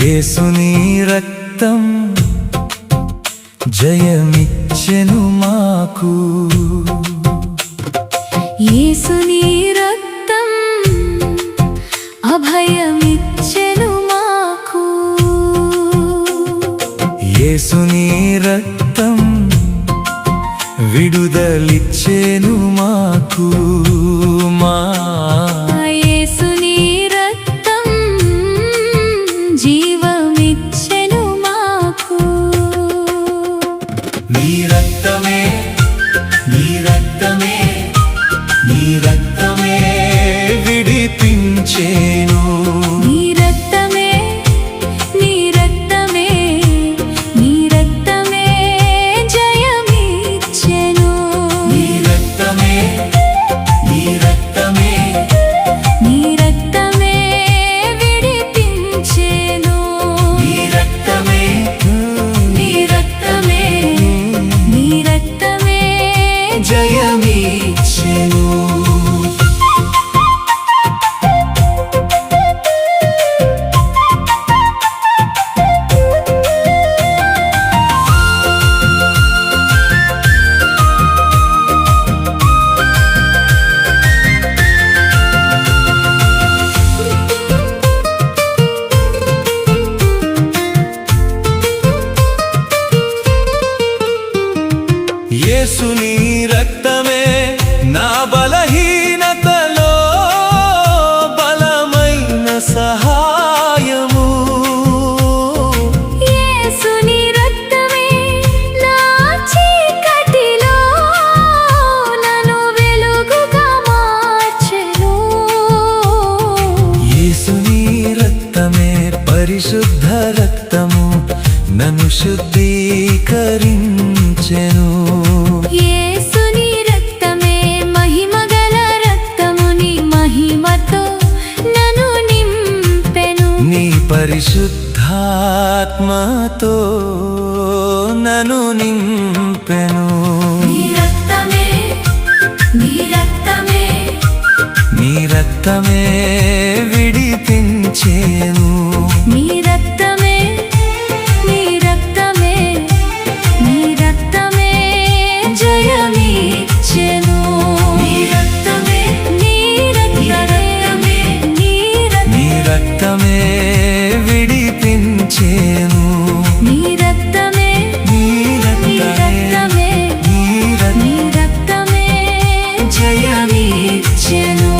యేసుని రక్తం జయమిచ్చెను మాకు. యేసుని రక్తం అభయమిచ్చెను మాకు. యేసుని రక్తం విడుదలిచ్చెను మాకు. యేసుని రక్తం జీవమిచ్చెను మాకు. నీ రక్తమే, నీ రక్తమే, నీ రక్తమే విడిపించెను. నీ రక్తమే, నీ రక్తమే, నీ రక్తమే జయమిచ్చెను. నీ రక్తమే, నీ రక్తమే, నీ రక్తమే విడిపించెను. నీ రక్తమే, నీ రక్తమే, నీ రక్తమే జయమిచ్చెను. యేసుని రక్తమే నా బలహీనతలో బలమైన సహాయము. యేసుని రక్తమే నా చీకటిలో నన్ను వెలుగుగా మార్చెను. యేసుని రక్తమే పరిశుద్ధ రక్తము నన్ను శుద్ధీకరించెను. యేసుని రక్తమే మహిమగల రక్తము, నీ మహిమతో నన్ను నింపెను. నీ పరిశుద్ధాత్మతో నన్ను నింపెను. నీ రక్తమే, నీ రక్తమే, నీ రక్తమే విడిపించెను. నీ రక్తమే, నీ రక్తమే, నీ రక్తమే జయమిచ్చెను. నీ రక్తమే, నీ రక్తమే, నీ నీ రక్తమే విడిపించెను. నీ రక్తమే, నీ నీ రక్తమే, రక్తమే, నీ నీ రక్తమే జయమిచ్చెను.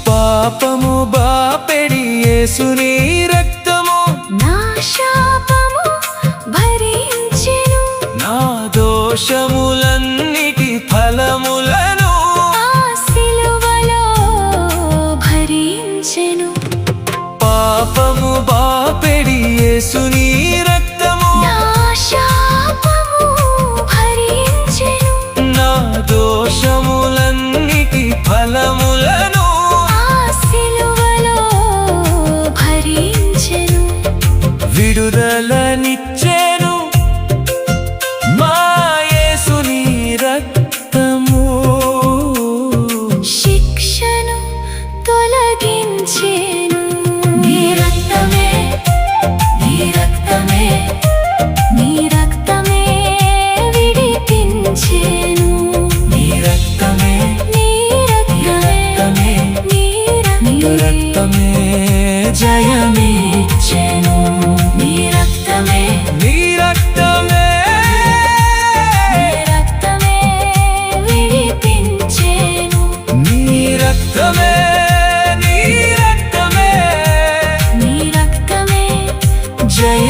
పాపము బాపెడి యేసుని రక్తము నా శాపము భరించెను. నా దోషములన్నిటి ఫలములను ఆ సిలువలో భరించెను. పాపము బాపెడి యేసుని రక్తము నా శాపము భరించెను. నా దోషములన్నిటి ఫలములను ఆ సిలువలో భరించెను. విడుదలనిచ్చెను మా యేసుని రక్తము. శిక్షను తొలగించెను. నీ రక్తమే, నీ రక్తమే, నీ రక్తమే విడిపించెను. నీ రక్తమే, నీ రక్తమే, నీ రక్తమే జయమిచ్చెను. నీ రక్తమే, నీ రక్తమే, నీ రక్తమే విడిపించెను. నీ రక్తమే, నీ రక్తమే నీ రక్తమే జయ